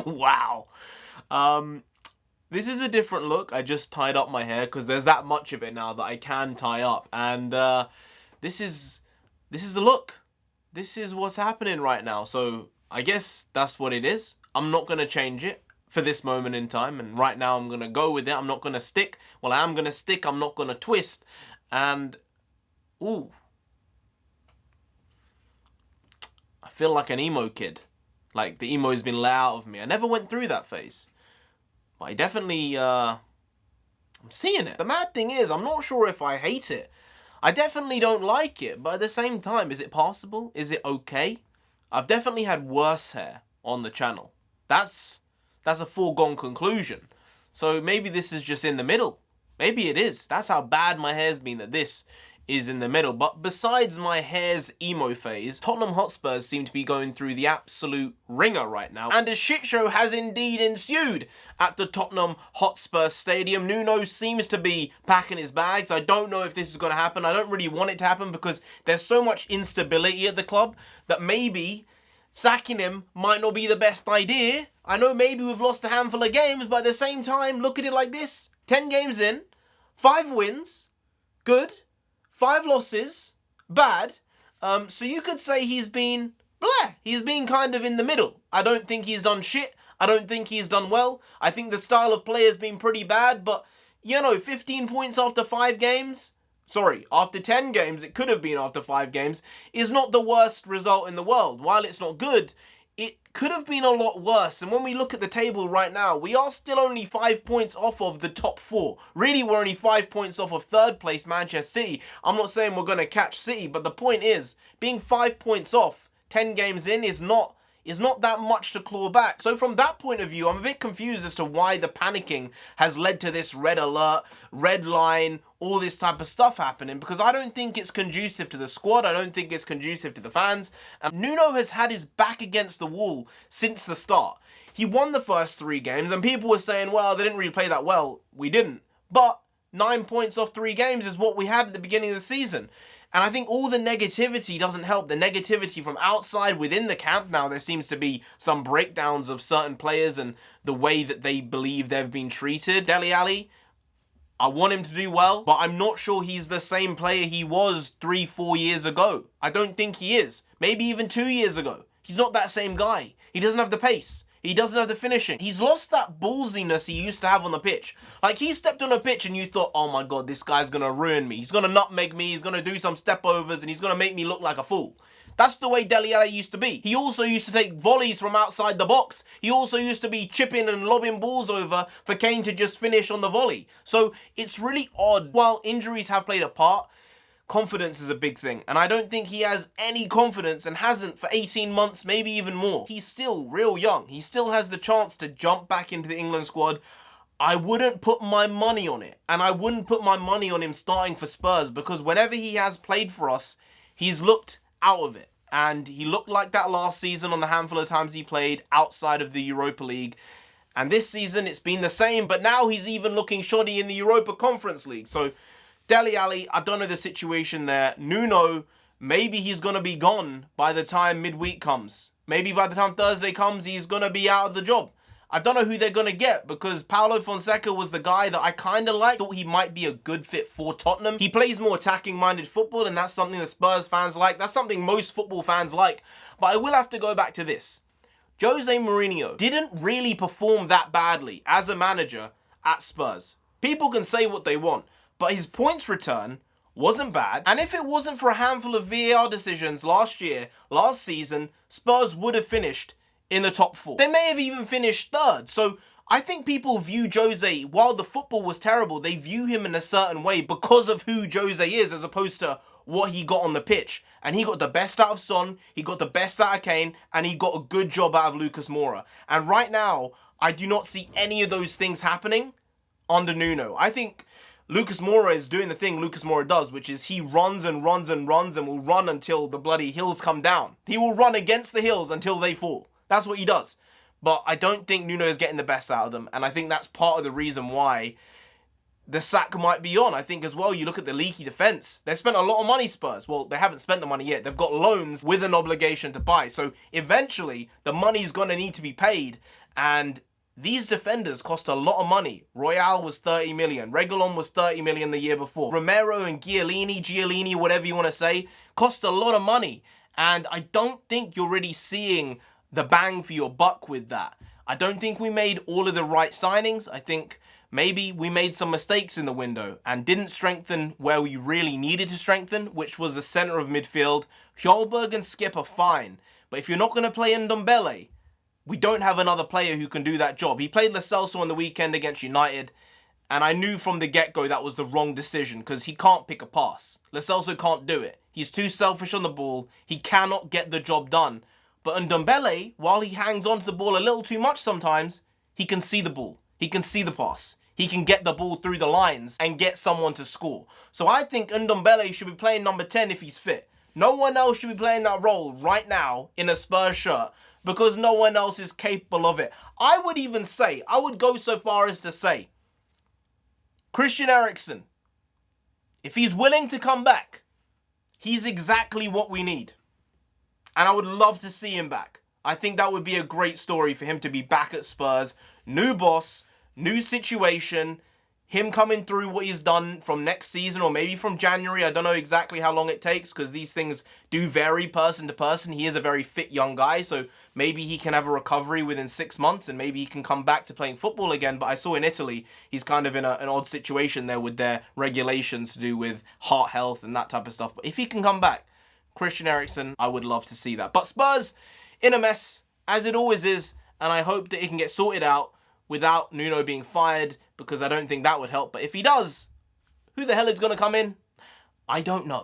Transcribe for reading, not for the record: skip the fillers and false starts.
Wow. This is a different look. I just tied up my hair because there's that much of it now that I can tie up. And this is the look. This is what's happening right now. So I guess that's what it is. I'm not going to change it for this moment in time. And right now I'm going to go with it. I'm not going to stick. Well, I am going to stick. I'm not going to twist. And, ooh. I feel like an emo kid. Like the emo's been let out of me. I never went through that phase. But I definitely, I'm seeing it. The mad thing is, I'm not sure if I hate it. I definitely don't like it, but at the same time, is it passable? Is it okay? I've definitely had worse hair on the channel. That's a foregone conclusion. So maybe this is just in the middle. Maybe it is. That's how bad my hair's been, that this is in the middle. But besides my hair's emo phase, Tottenham Hotspurs seem to be going through the absolute ringer right now, and a shit show has indeed ensued at the Tottenham Hotspur Stadium. Nuno seems to be packing his bags. I don't know if this is going to happen. I don't really want it to happen because there's so much instability at the club that maybe sacking him might not be the best idea. I know maybe we've lost a handful of games, but at the same time, look at it like this. 10 games in, 5 wins, good. 5 losses, bad. So you could say he's been bleh. He's been kind of in the middle. I don't think he's done shit. I don't think he's done well. I think the style of play has been pretty bad, but, you know, 15 points after 5 games, sorry, after 10 games, it could have been after 5 games, is not the worst result in the world. While it's not good, it could have been a lot worse. And when we look at the table right now, we are still only 5 points off of the top 4. Really, we're only 5 points off of 3rd place Manchester City. I'm not saying we're going to catch City, but the point is, being 5 points off 10 games in is not that much to claw back. So from that point of view, I'm a bit confused as to why the panicking has led to this red alert, red line, all this type of stuff happening, because I don't think it's conducive to the squad. I don't think it's conducive to the fans. And Nuno has had his back against the wall since the start. He won the first 3 games and people were saying, well, they didn't really play that well. We didn't. But 9 points off 3 games is what we had at the beginning of the season. And I think all the negativity doesn't help. The negativity from outside, within the camp now, there seems to be some breakdowns of certain players and the way that they believe they've been treated. Dele Alli, I want him to do well, but I'm not sure he's the same player he was 3-4 years ago. I don't think he is. Maybe even 2 years ago. He's not that same guy. He doesn't have the pace. He doesn't have the finishing. He's lost that ballsiness he used to have on the pitch. Like, he stepped on a pitch and you thought, oh my God, this guy's going to ruin me. He's going to nutmeg me. He's going to do some step overs and he's going to make me look like a fool. That's the way Dele Alli used to be. He also used to take volleys from outside the box. He also used to be chipping and lobbing balls over for Kane to just finish on the volley. So it's really odd. While injuries have played a part, confidence is a big thing, and I don't think he has any confidence and hasn't for 18 months, maybe even more. He's still real young. He still has the chance to jump back into the England squad. I wouldn't put my money on it, and I wouldn't put my money on him starting for Spurs, because whenever he has played for us, he's looked out of it, and he looked like that last season on the handful of times he played outside of the Europa League. And this season it's been the same, but now he's even looking shoddy in the Europa Conference League. So Dele Alli, I don't know the situation there. Nuno, maybe he's going to be gone by the time midweek comes. Maybe by the time Thursday comes, he's going to be out of the job. I don't know who they're going to get, because Paulo Fonseca was the guy that I kind of liked. Thought he might be a good fit for Tottenham. He plays more attacking-minded football, and that's something that Spurs fans like. That's something most football fans like. But I will have to go back to this. Jose Mourinho didn't really perform that badly as a manager at Spurs. People can say what they want, but his points return wasn't bad. And if it wasn't for a handful of VAR decisions last season, Spurs would have finished in the top 4. They may have even finished 3rd. So I think people view Jose, while the football was terrible, they view him in a certain way because of who Jose is, as opposed to what he got on the pitch. And he got the best out of Son, he got the best out of Kane, and he got a good job out of Lucas Moura. And right now, I do not see any of those things happening under Nuno. I think Lucas Moura is doing the thing Lucas Moura does, which is he runs and runs and runs and will run until the bloody hills come down. He will run against the hills until they fall. That's what he does. But I don't think Nuno is getting the best out of them. And I think that's part of the reason why the sack might be on. I think as well, you look at the leaky defence. They spent a lot of money, Spurs. Well, they haven't spent the money yet. They've got loans with an obligation to buy. So eventually, the money's going to need to be paid. And these defenders cost a lot of money. Royale was 30 million. Reguilon was 30 million the year before. Romero and Giallini, whatever you want to say, cost a lot of money. And I don't think you're really seeing the bang for your buck with that. I don't think we made all of the right signings. I think maybe we made some mistakes in the window and didn't strengthen where we really needed to strengthen, which was the centre of midfield. Hjulberg and Skip are fine. But if you're not going to play Ndombele, we don't have another player who can do that job. He played Lo Celso on the weekend against United, and I knew from the get-go that was the wrong decision because he can't pick a pass. Lo Celso can't do it. He's too selfish on the ball. He cannot get the job done. But Ndombele, while he hangs on to the ball a little too much sometimes, he can see the ball. He can see the pass. He can get the ball through the lines and get someone to score. So I think Ndombele should be playing number 10 if he's fit. No one else should be playing that role right now in a Spurs shirt because no one else is capable of it. I would even say, I would go so far as to say, Christian Eriksen, if he's willing to come back, he's exactly what we need. And I would love to see him back. I think that would be a great story for him to be back at Spurs. New boss, new situation, him coming through what he's done from next season or maybe from January. I don't know exactly how long it takes because these things do vary person to person. He is a very fit young guy, so maybe he can have a recovery within 6 months and maybe he can come back to playing football again. But I saw in Italy, he's kind of in an odd situation there with their regulations to do with heart health and that type of stuff. But if he can come back, Christian Eriksen, I would love to see that. But Spurs in a mess, as it always is, and I hope that it can get sorted out without Nuno being fired, because I don't think that would help. But if he does, who the hell is going to come in? I don't know.